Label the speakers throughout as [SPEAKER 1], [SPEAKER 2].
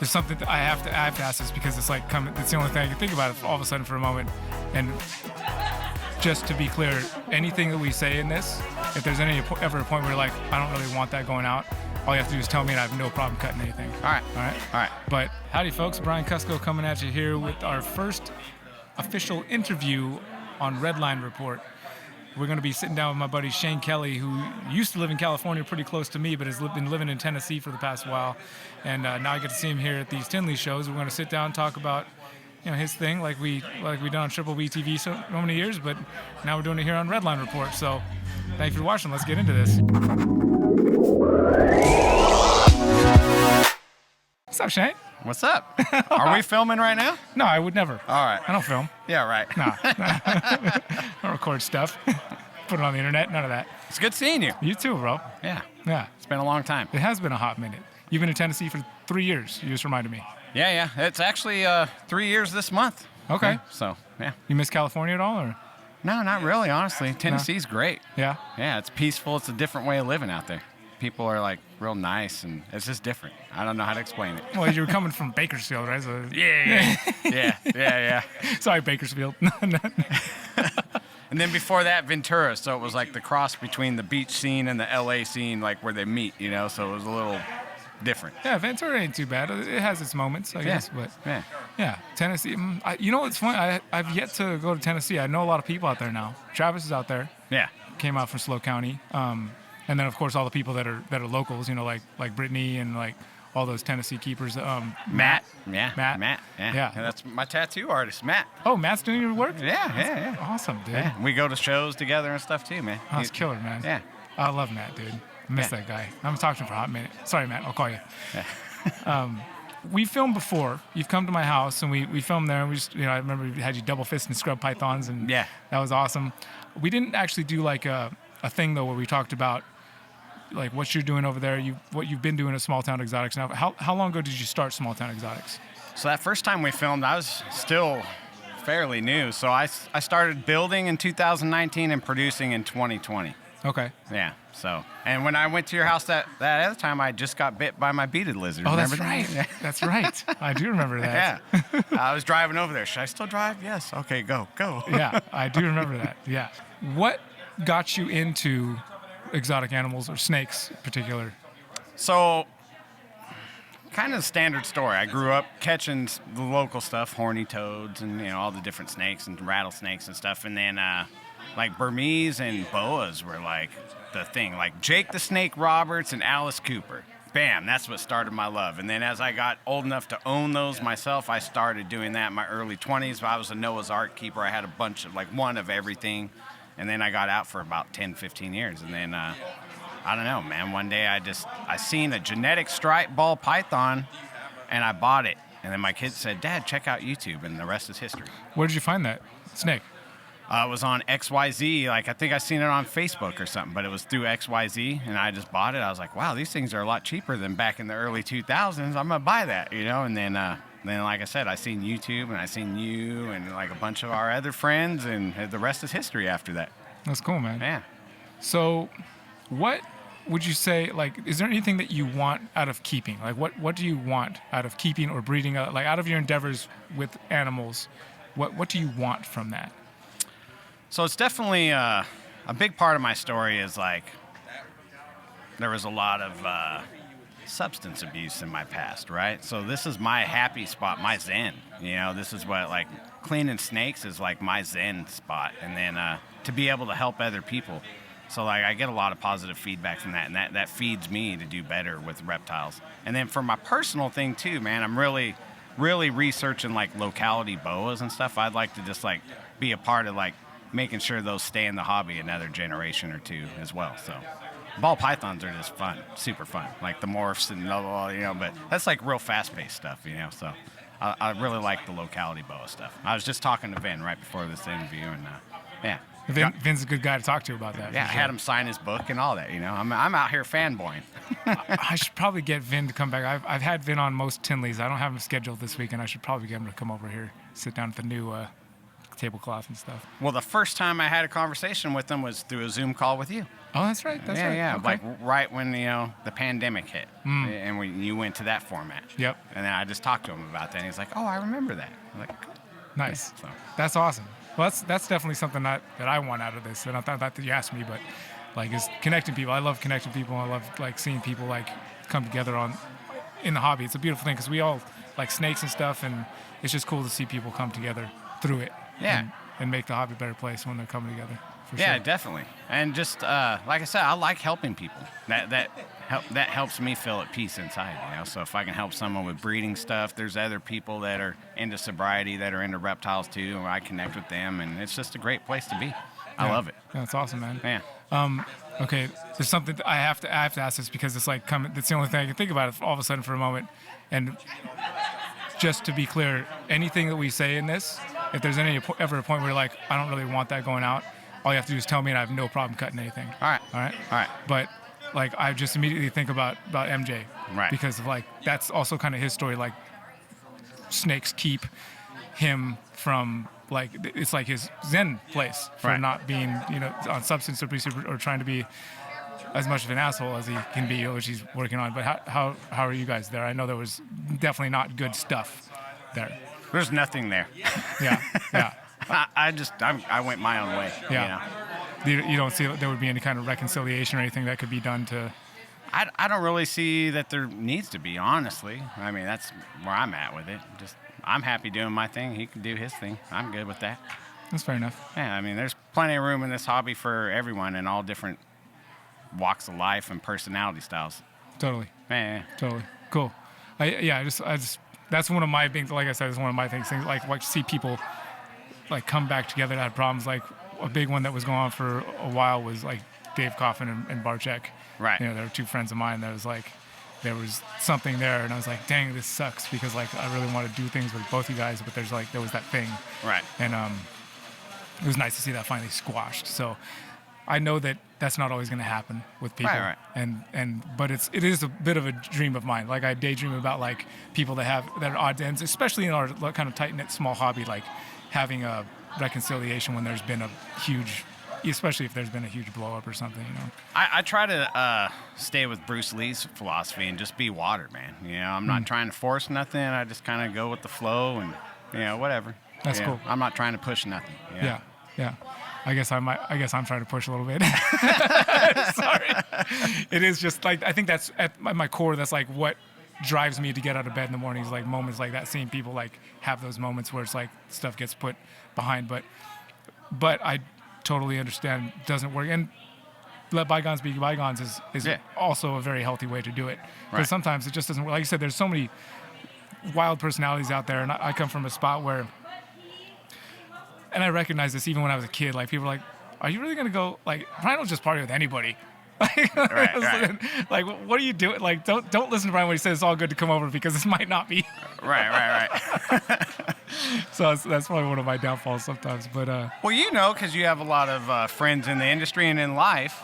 [SPEAKER 1] there's something that I have to ask this because it's like it's the only thing I can think about it all of a sudden for a moment. And just to be clear, anything that we say in this, if there's ever a point where you're like, I don't really want that going out, all you have to do is tell me and I have no problem cutting anything.
[SPEAKER 2] All right.
[SPEAKER 1] All right? All right. But howdy, folks. Brian Cusco coming at you here with our first official interview on Redline Report. We're going to be sitting down with my buddy Shane Kelley, who used to live in California pretty close to me, but has been living in Tennessee for the past while. And now I get to see him here at these Tinley shows. We're going to sit down and talk about his thing like we done on Triple B TV so many years, but now we're doing it here on Redline Report. So thank you for watching. Let's get into this. What's up, Shane?
[SPEAKER 2] What's up? Are we filming right now?
[SPEAKER 1] No, I would never.
[SPEAKER 2] All right.
[SPEAKER 1] I don't film.
[SPEAKER 2] Yeah, right.
[SPEAKER 1] No. I don't record stuff. Put it on the internet. None of that.
[SPEAKER 2] It's good seeing you.
[SPEAKER 1] You too, bro.
[SPEAKER 2] Yeah.
[SPEAKER 1] Yeah.
[SPEAKER 2] It's been a long time.
[SPEAKER 1] It has been a hot minute. You've been in Tennessee for 3 years. You just reminded me.
[SPEAKER 2] Yeah. It's actually 3 years this month.
[SPEAKER 1] Okay.
[SPEAKER 2] Yeah, so, yeah.
[SPEAKER 1] You miss California at all, or?
[SPEAKER 2] No, not really, honestly. Tennessee's great.
[SPEAKER 1] Yeah?
[SPEAKER 2] Yeah, it's peaceful. It's a different way of living out there. People are, like, real nice, and it's just different. I don't know how to explain it.
[SPEAKER 1] Well, you were coming from Bakersfield, right? So...
[SPEAKER 2] Yeah.
[SPEAKER 1] Sorry, Bakersfield.
[SPEAKER 2] And then before that, Ventura. So it was like the cross between the beach scene and the LA scene, like where they meet, So it was a little different.
[SPEAKER 1] Yeah, Ventura ain't too bad. It has its moments, I guess. But yeah, Tennessee. You know what's funny? I've yet to go to Tennessee. I know a lot of people out there now. Travis is out there.
[SPEAKER 2] Yeah.
[SPEAKER 1] Came out from Slow County. And then, of course, all the people that are locals, like Brittany and like all those Tennessee keepers.
[SPEAKER 2] Matt.
[SPEAKER 1] Yeah.
[SPEAKER 2] Yeah. That's my tattoo artist, Matt.
[SPEAKER 1] Oh, Matt's doing your work?
[SPEAKER 2] Yeah.
[SPEAKER 1] Awesome, dude.
[SPEAKER 2] Yeah. We go to shows together and stuff too, man.
[SPEAKER 1] Oh, that's killer, man.
[SPEAKER 2] Yeah.
[SPEAKER 1] I love Matt, dude. I miss that guy. I haven't talked to him for a hot minute. Sorry, Matt. I'll call you.
[SPEAKER 2] Yeah.
[SPEAKER 1] We filmed before. You've come to my house, and we filmed there. And we just, I remember we had you double fist and scrub pythons, and
[SPEAKER 2] yeah,
[SPEAKER 1] that was awesome. We didn't actually do like a thing though where we talked about like what you're doing over there, what you've been doing at Smalltown Exotics. Now, how long ago did you start Smalltown Exotics?
[SPEAKER 2] So that first time we filmed, I was still fairly new. So I started building in 2019 and producing in 2020.
[SPEAKER 1] Okay.
[SPEAKER 2] Yeah. So, and when I went to your house that other time, I just got bit by my beaded lizard.
[SPEAKER 1] Oh,
[SPEAKER 2] remember
[SPEAKER 1] that's right.
[SPEAKER 2] Yeah.
[SPEAKER 1] That's right. I do remember that.
[SPEAKER 2] Yeah. I was driving over there. Should I still drive? Yes. Okay, go.
[SPEAKER 1] Yeah, I do remember that. Yeah. What got you into exotic animals or snakes in particular?
[SPEAKER 2] So, kind of standard story. I grew up catching the local stuff, horny toads and, all the different snakes and rattlesnakes and stuff. And then, like Burmese and boas were like the thing, like Jake the Snake Roberts and Alice Cooper. Bam, that's what started my love. And then as I got old enough to own those myself, I started doing that in my early 20s. I was a Noah's Ark keeper. I had a bunch of, like, one of everything. And then I got out for about 10, 15 years. And then, I don't know, man, one day I seen a genetic striped ball python, and I bought it. And then my kids said, Dad, check out YouTube, and the rest is history.
[SPEAKER 1] Where did you find that snake?
[SPEAKER 2] It was on XYZ. Like, I think I seen it on Facebook or something, but it was through XYZ, and I just bought it. I was like, wow, these things are a lot cheaper than back in the early 2000s. I'm going to buy that, And then, like I said, I seen YouTube, and I seen you and, like, a bunch of our other friends, and the rest is history after that.
[SPEAKER 1] That's cool, man.
[SPEAKER 2] Yeah.
[SPEAKER 1] So what would you say, like, is there anything that you want out of keeping? Like, what do you want out of keeping or breeding? Like, out of your endeavors with animals, what do you want from that?
[SPEAKER 2] So it's definitely a big part of my story is, like, there was a lot of substance abuse in my past, right? So this is my happy spot, my zen. This is what, like, cleaning snakes is, like, my zen spot. And then to be able to help other people. So, like, I get a lot of positive feedback from that, and that feeds me to do better with reptiles. And then for my personal thing, too, man, I'm really, really researching, like, locality boas and stuff. I'd like to just, like, be a part of, like, making sure those stay in the hobby another generation or two as well. So ball pythons are just fun, super fun, like the morphs and blah, blah, blah, but that's like real fast-paced stuff, so I really like the locality boa stuff. I was just talking to Vin right before this interview, and yeah.
[SPEAKER 1] Vin's a good guy to talk to about that.
[SPEAKER 2] Yeah, I had him sign his book and all that, I'm out here fanboying.
[SPEAKER 1] I should probably get Vin to come back. I've had Vin on most Tinleys. I don't have him scheduled this week, and I should probably get him to come over here, sit down at the new tablecloth and stuff.
[SPEAKER 2] Well, the first time I had a conversation with them was through a Zoom call with you.
[SPEAKER 1] Oh, that's right. That's right.
[SPEAKER 2] Yeah.
[SPEAKER 1] Okay.
[SPEAKER 2] Like right when the pandemic hit, and when you went to that format.
[SPEAKER 1] Yep.
[SPEAKER 2] And then I just talked to him about that, and he's like, "Oh, I remember that." I'm like, "Good."
[SPEAKER 1] Nice.
[SPEAKER 2] So.
[SPEAKER 1] That's awesome. Well, that's definitely something that I want out of this, and I thought that you asked me, but like is connecting people. I love connecting people. I love like seeing people like come together in the hobby. It's a beautiful thing because we all like snakes and stuff, and it's just cool to see people come together through it.
[SPEAKER 2] Yeah.
[SPEAKER 1] And make the hobby a better place when they're coming together. For
[SPEAKER 2] Yeah,
[SPEAKER 1] sure.
[SPEAKER 2] definitely. And just like I said, I like helping people. That helps me feel at peace inside. So if I can help someone with breeding stuff, there's other people that are into sobriety that are into reptiles too, and I connect with them, and it's just a great place to be. I love it.
[SPEAKER 1] Yeah, that's awesome, man.
[SPEAKER 2] Yeah.
[SPEAKER 1] Okay, there's something I have to ask this because it's like that's the only thing I can think about it all of a sudden for a moment. And just to be clear, anything that we say in this, if there's ever a point where you're like, I don't really want that going out, all you have to do is tell me, and I have no problem cutting anything.
[SPEAKER 2] All right.
[SPEAKER 1] But like, I just immediately think about MJ,
[SPEAKER 2] right?
[SPEAKER 1] Because of like that's also kind of his story. Like, snakes keep him from like it's like his zen place for not being on substance abuse or trying to be as much of an asshole as he can be, which he's working on. But how are you guys there? I know there was definitely not good stuff there.
[SPEAKER 2] There's nothing there.
[SPEAKER 1] Yeah.
[SPEAKER 2] I went my own way.
[SPEAKER 1] Yeah. You don't see there would be any kind of reconciliation or anything that could be done to.
[SPEAKER 2] I don't really see that there needs to be, honestly. I mean, that's where I'm at with it. I'm happy doing my thing. He can do his thing. I'm good with that.
[SPEAKER 1] That's fair enough.
[SPEAKER 2] Yeah, I mean, there's plenty of room in this hobby for everyone in all different walks of life and personality styles.
[SPEAKER 1] Totally.
[SPEAKER 2] Yeah.
[SPEAKER 1] Totally. Cool. I just that's one of my things. Like I said, it's one of my things. Like see people like come back together that had problems. Like a big one that was going on for a while was like Dave Coffin and Barczyk.
[SPEAKER 2] Right.
[SPEAKER 1] There were two friends of mine that was like, there was something there, and I was like, dang, this sucks because like I really want to do things with both you guys, but there was that thing.
[SPEAKER 2] Right.
[SPEAKER 1] And it was nice to see that finally squashed. So I know that that's not always going to happen with people.
[SPEAKER 2] Right.
[SPEAKER 1] But it is a bit of a dream of mine. Like I daydream about like people that are odds ends, especially in our kind of tight knit small hobby, like having a reconciliation when there's been a huge, especially if there's been a huge blow up or something.
[SPEAKER 2] I try to stay with Bruce Lee's philosophy and just be water, man. I'm not trying to force nothing. I just kind of go with the flow and whatever.
[SPEAKER 1] That's cool.
[SPEAKER 2] I'm not trying to push nothing.
[SPEAKER 1] Yeah. I guess I'm trying to push a little bit. Sorry. It is just like, I think that's at my core. That's like what drives me to get out of bed in the mornings, like moments like that, seeing people like have those moments where it's like stuff gets put behind. But I totally understand it doesn't work. And let bygones be bygones is also a very healthy way to do it. Because sometimes it just doesn't work. Like you said, there's so many wild personalities out there. And I come from a spot where, and I recognize this even when I was a kid, like people are like, are you really going to go, like, Brian will just party with anybody.
[SPEAKER 2] Right.
[SPEAKER 1] Like, what are you doing? Like, don't listen to Brian when he says it's all good to come over because this might not be.
[SPEAKER 2] Right.
[SPEAKER 1] So that's probably one of my downfalls sometimes. But
[SPEAKER 2] well, because you have a lot of friends in the industry and in life,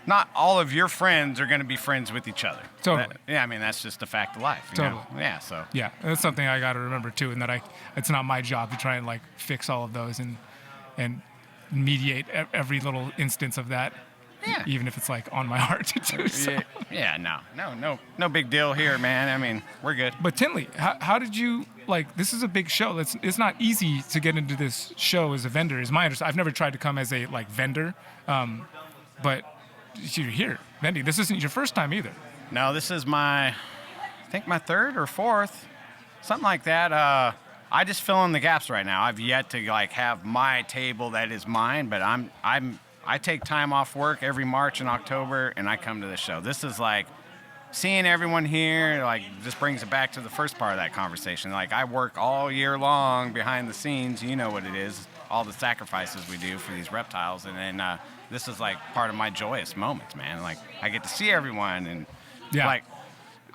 [SPEAKER 2] not all of your friends are going to be friends with each other.
[SPEAKER 1] Totally.
[SPEAKER 2] I mean, that's just a fact of life.
[SPEAKER 1] Totally.
[SPEAKER 2] Yeah. So.
[SPEAKER 1] Yeah, that's something I got to remember too, and that it's not my job to try and like fix all of those and mediate every little instance of that.
[SPEAKER 2] Yeah.
[SPEAKER 1] Even if it's like on my heart to do so.
[SPEAKER 2] Yeah, no big deal here, man. I mean, we're good.
[SPEAKER 1] But Tinley, how did you, like, this is a big show. It's not easy to get into this show as a vendor, is my understanding. I've never tried to come as a, like, vendor, but you're here, vending. This isn't your first time either.
[SPEAKER 2] No, this is I think my third or fourth, something like that. I just fill in the gaps right now. I've yet to, like, have my table that is mine, but I take time off work every March and October, and I come to the show. This is like seeing everyone here, like, just brings it back to the first part of that conversation. Like, I work all year long behind the scenes. You know what it is, all the sacrifices we do for these reptiles. And then this is like part of my joyous moments, man. Like, I get to see everyone, and like,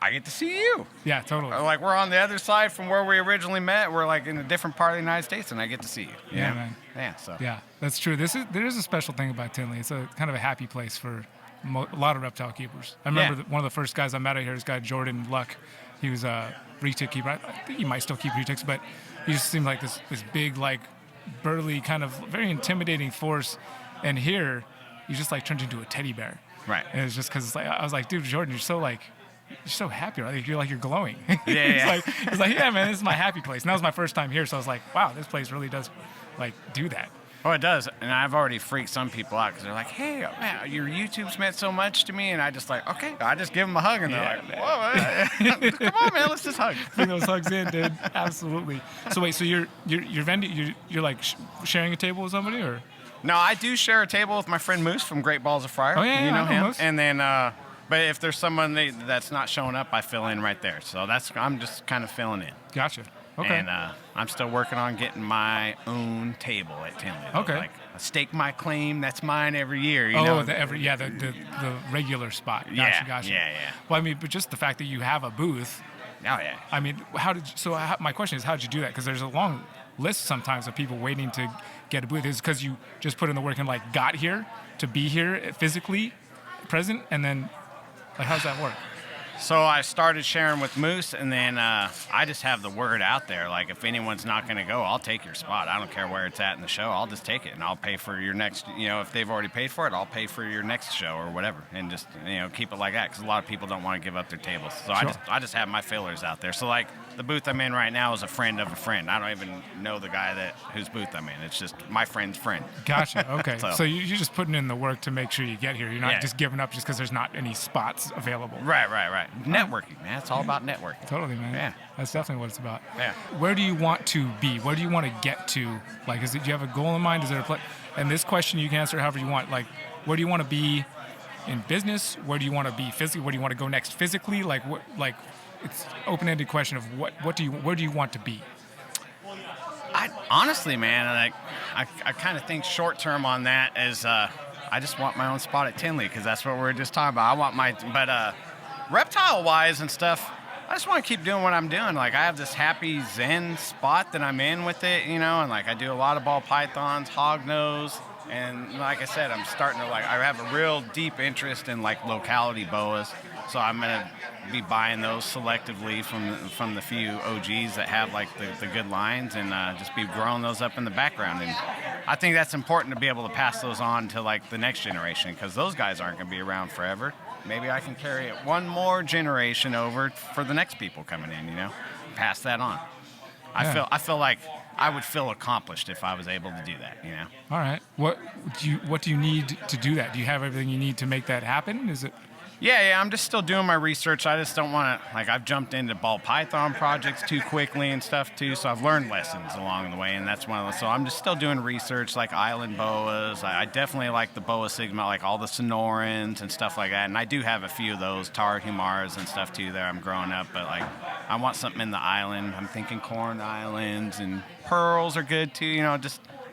[SPEAKER 2] I get to see you.
[SPEAKER 1] Yeah, totally.
[SPEAKER 2] Like, we're on the other side from where we originally met. We're like in a different part of the United States, and I get to see you.
[SPEAKER 1] Yeah, man.
[SPEAKER 2] Yeah, so.
[SPEAKER 1] Yeah, that's true. There is a special thing about Tinley. It's a kind of a happy place for a lot of reptile keepers. I remember one of the first guys I met out here, this guy Jordan Luck. He was a retic keeper. I think he might still keep retics, but he just seemed like this big, like, burly, kind of very intimidating force, and here you just like turned into a teddy bear.
[SPEAKER 2] Right.
[SPEAKER 1] And it's just because it's like I was like, dude, Jordan, you're so happy, right? You're glowing.
[SPEAKER 2] Yeah.
[SPEAKER 1] He's like, yeah, man, this is my happy place. And that was my first time here, so I was like, wow, this place really does like do that.
[SPEAKER 2] Oh, it does. And I've already freaked some people out because they're like, hey, man, your YouTube's meant so much to me. And I just like, okay. I just give them a hug and they're like, whoa, come on, man, let's just hug.
[SPEAKER 1] Bring those hugs in, dude. Absolutely. So wait, so you're vending, you're like sharing a table with somebody, or?
[SPEAKER 2] No, I do share a table with my friend Moose from Great Balls of Fire.
[SPEAKER 1] Oh, yeah,
[SPEAKER 2] you know
[SPEAKER 1] I know
[SPEAKER 2] him.
[SPEAKER 1] Moose.
[SPEAKER 2] And then, but if there's someone that's not showing up, I fill in right there. So I'm just kind of filling in.
[SPEAKER 1] Gotcha. Okay.
[SPEAKER 2] And I'm still working on getting my own table at Tinley.
[SPEAKER 1] Okay.
[SPEAKER 2] Like I stake my claim. That's mine every year. You
[SPEAKER 1] Oh,
[SPEAKER 2] know?
[SPEAKER 1] the regular spot. Gotcha.
[SPEAKER 2] Yeah.
[SPEAKER 1] Well, I mean, but just the fact that you have a booth.
[SPEAKER 2] Oh, yeah.
[SPEAKER 1] I mean, my question is, how did you do that? Because there's a long list sometimes of people waiting to get a booth. Is because you just put in the work and like got here to be here physically present, and then like how does that work?
[SPEAKER 2] So I started sharing with Moose, and then I just have the word out there. Like, if anyone's not going to go, I'll take your spot. I don't care where it's at in the show. I'll just take it, and I'll pay for your next, if they've already paid for it, I'll pay for your next show or whatever, and just, keep it like that, because a lot of people don't want to give up their tables. So
[SPEAKER 1] Sure.
[SPEAKER 2] I just have my fillers out there. So, like, the booth I'm in right now is a friend of a friend. I don't even know the guy whose booth I'm in. It's just my friend's friend.
[SPEAKER 1] Gotcha. Okay.
[SPEAKER 2] So
[SPEAKER 1] you're just putting in the work to make sure you get here. You're not
[SPEAKER 2] Yeah.
[SPEAKER 1] just giving up just because there's not any spots available.
[SPEAKER 2] Right. Networking, man. It's all about networking.
[SPEAKER 1] Totally, man.
[SPEAKER 2] Yeah.
[SPEAKER 1] That's definitely what it's about.
[SPEAKER 2] Yeah.
[SPEAKER 1] Where do you want to be? Where do you want to get to? Like, do you have a goal in mind? Is there a place? And this question you can answer however you want. Like, where do you want to be in business? Where do you want to be physically? Where do you want to go next physically? Like, what? Like, it's open-ended question of where do you want to be?
[SPEAKER 2] Honestly, man, I kind of think short term on that is I just want my own spot at Tinley because that's what we were just talking about. I want but reptile wise and stuff, I just want to keep doing what I'm doing. Like I have this happy zen spot that I'm in with it, and like I do a lot of ball pythons, hognose, and like I said, I'm starting to I have a real deep interest in like locality boas, so I'm gonna be buying those selectively from the few OGs that have like the good lines and just be growing those up in the background. And I think that's important to be able to pass those on to like the next generation because those guys aren't going to be around forever. Maybe I can carry it one more generation over for the next people coming in, pass that on.
[SPEAKER 1] Yeah.
[SPEAKER 2] I feel like I would feel accomplished if I was able to do that,
[SPEAKER 1] All right. What do you need to do that? Do you have everything you need to make that happen? Is it?
[SPEAKER 2] Yeah, I'm just still doing my research. I just don't want to, I've jumped into ball python projects too quickly and stuff too, so I've learned lessons along the way, and that's one of those. So I'm just still doing research like island boas. I definitely like the boa sigma, like all the sonorans and stuff like that, and I do have a few of those, tarhumaras and stuff too there I'm growing up, but like I want something in the island. I'm thinking corn islands and pearls are good too,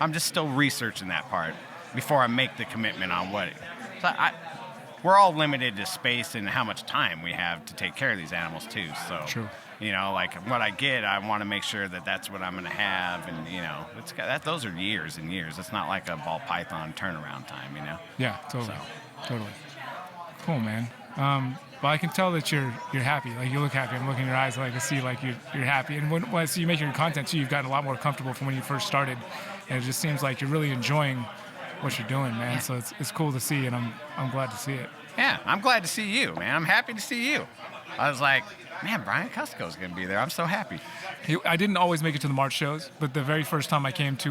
[SPEAKER 2] I'm just still researching that part before I make the commitment on what we're all limited to space and how much time we have to take care of these animals too. So,
[SPEAKER 1] True.
[SPEAKER 2] Like what I get, I want to make sure that that's what I'm going to have, and it's got those are years and years. It's not like a ball python turnaround time,
[SPEAKER 1] Yeah, totally,
[SPEAKER 2] So.
[SPEAKER 1] totally. Cool, man. Well, I can tell that you're happy. Like you look happy. I'm looking in your eyes. Like I see like you're happy. And when I see you making your content too, you've gotten a lot more comfortable from when you first started, and it just seems like you're really enjoying what you're doing, man.
[SPEAKER 2] Yeah.
[SPEAKER 1] So it's cool to see, and I'm glad to see it.
[SPEAKER 2] Yeah, I'm glad to see you, man. I'm happy to see you. I was like, man, Brian Cusco's going to be there. I'm so happy.
[SPEAKER 1] I didn't always make it to the March shows, but the very first time I came to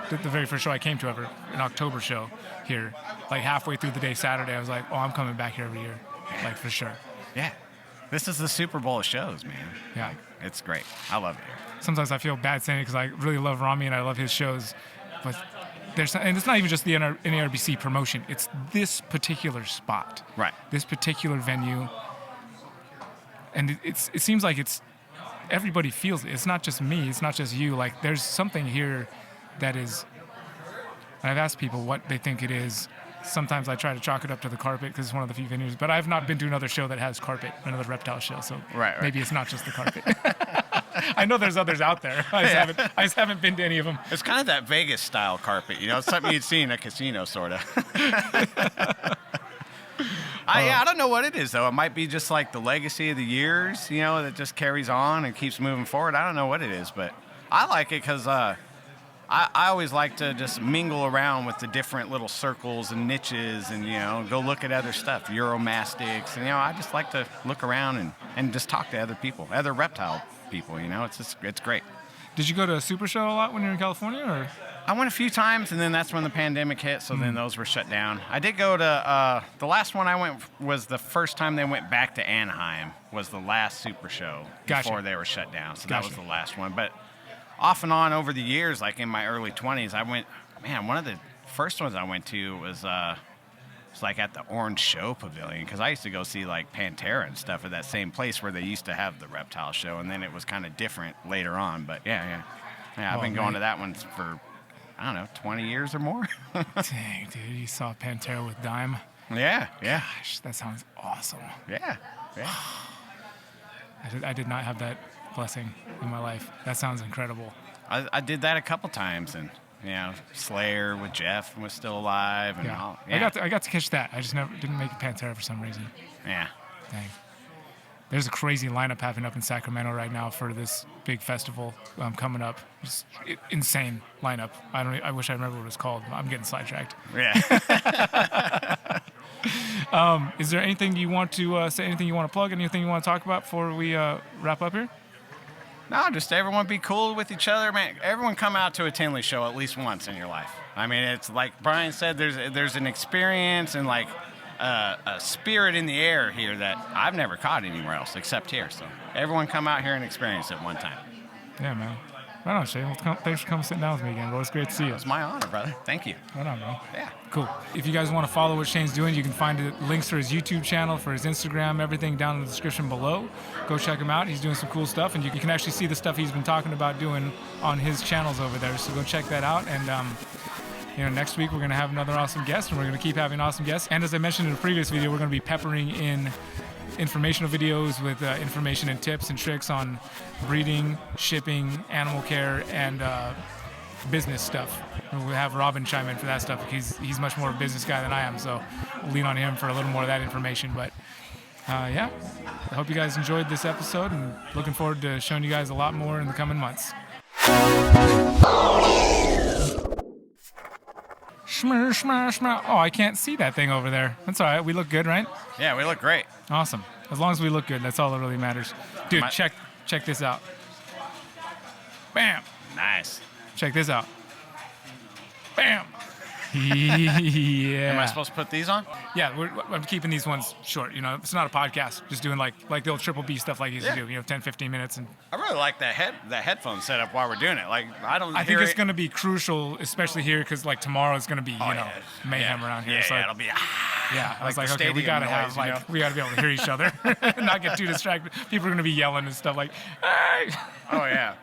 [SPEAKER 1] the very first show I came to ever, an October show here, like halfway through the day Saturday, I was like, oh, I'm coming back here every year, like for sure.
[SPEAKER 2] Yeah. This is the Super Bowl of shows, man.
[SPEAKER 1] Yeah.
[SPEAKER 2] Like, it's great. I love it here.
[SPEAKER 1] Sometimes I feel bad saying it because I really love Rami and I love his shows, but and it's not even just the NARBC promotion. It's this particular spot,
[SPEAKER 2] Right.
[SPEAKER 1] This particular venue, and it seems like everybody feels it. It's not just me. It's not just you. Like there's something here that is. And I've asked people what they think it is. Sometimes I try to chalk it up to the carpet because it's one of the few venues. But I've not been to another show that has carpet, another reptile show. So
[SPEAKER 2] Right.
[SPEAKER 1] maybe it's not just the carpet. I know there's others out there. I just haven't been to any of them.
[SPEAKER 2] It's kind of that Vegas style carpet, It's something you'd see in a casino, sort of. I don't know what it is, though. It might be just like the legacy of the years, that just carries on and keeps moving forward. I don't know what it is, but I like it because I always like to just mingle around with the different little circles and niches and, go look at other stuff, Euromastics. And, I just like to look around and just talk to other people, other reptile people, it's great.
[SPEAKER 1] Did you go to a super show a lot when you were in California, or?
[SPEAKER 2] I went a few times, and then that's when the pandemic hit, so then those were shut down. I did go to, the last one I went was the first time they went back to Anaheim, was the last super show before they were shut down. So that was the last one. But off and on over the years, like in my early 20s, I went, one of the first ones I went to was like at the Orange Show Pavilion, because I used to go see like Pantera and stuff at that same place where they used to have the reptile show, and then it was kind of different later on. But yeah, I've been going to that one for, I don't know, 20 years or more.
[SPEAKER 1] Dang, dude, you saw Pantera with Dime?
[SPEAKER 2] Yeah.
[SPEAKER 1] Gosh, that sounds awesome.
[SPEAKER 2] Yeah.
[SPEAKER 1] I did not have that blessing in my life. That sounds incredible.
[SPEAKER 2] I did that a couple times, and Slayer with Jeff was still alive, and all. Yeah.
[SPEAKER 1] I got to catch that. I just didn't make it Pantera for some reason.
[SPEAKER 2] Yeah.
[SPEAKER 1] Dang. There's a crazy lineup happening up in Sacramento right now for this big festival coming up. Just insane lineup. I wish I remember what it was called. I'm getting sidetracked.
[SPEAKER 2] Yeah.
[SPEAKER 1] Is there anything you want to say? Anything you want to plug? Anything you want to talk about before we wrap up here?
[SPEAKER 2] No, just everyone be cool with each other, man. Everyone come out to a Tinley show at least once in your life. I mean, it's like Brian said, there's an experience and like a spirit in the air here that I've never caught anywhere else except here. So everyone come out here and experience it one time.
[SPEAKER 1] Yeah, man. Right on, Shane. Well, thanks for coming sitting down with me again, bro. It's great to see you.
[SPEAKER 2] It's my honor, brother. Thank you.
[SPEAKER 1] Right on, man.
[SPEAKER 2] Yeah.
[SPEAKER 1] Cool. If you guys want to follow what Shane's doing, you can find links for his YouTube channel, for his Instagram, everything down in the description below. Go check him out. He's doing some cool stuff, and you can actually see the stuff he's been talking about doing on his channels over there. So go check that out. And next week we're going to have another awesome guest, and we're going to keep having awesome guests. And as I mentioned in the previous video, we're going to be peppering in informational videos with information and tips and tricks on breeding, shipping, animal care, and business stuff. And we'll have Robin chime in for that stuff. He's much more a business guy than I am, so we'll lean on him for a little more of that information. But I hope you guys enjoyed this episode, and looking forward to showing you guys a lot more in the coming months. Shmur, shmur, shmur. Oh, I can't see that thing over there. That's all right. We look good, right?
[SPEAKER 2] Yeah, we look great.
[SPEAKER 1] Awesome. As long as we look good, that's all that really matters. Dude, check this out. Bam.
[SPEAKER 2] Nice.
[SPEAKER 1] Check this out. Bam. Yeah.
[SPEAKER 2] Am I supposed to put these on?
[SPEAKER 1] Yeah, I'm keeping these ones short. It's not a podcast. Just doing like the old Triple B stuff like you used to do. 10, 15 minutes. And
[SPEAKER 2] I really like that headphone setup while we're doing it. Like I
[SPEAKER 1] think it's going to be crucial, especially here, because like tomorrow is going to be mayhem around here.
[SPEAKER 2] Yeah,
[SPEAKER 1] so
[SPEAKER 2] it'll be.
[SPEAKER 1] Yeah, I was like, okay, we gotta have we gotta be able to hear each other, and not get too distracted. People are going to be yelling and stuff like, hey.
[SPEAKER 2] Oh yeah.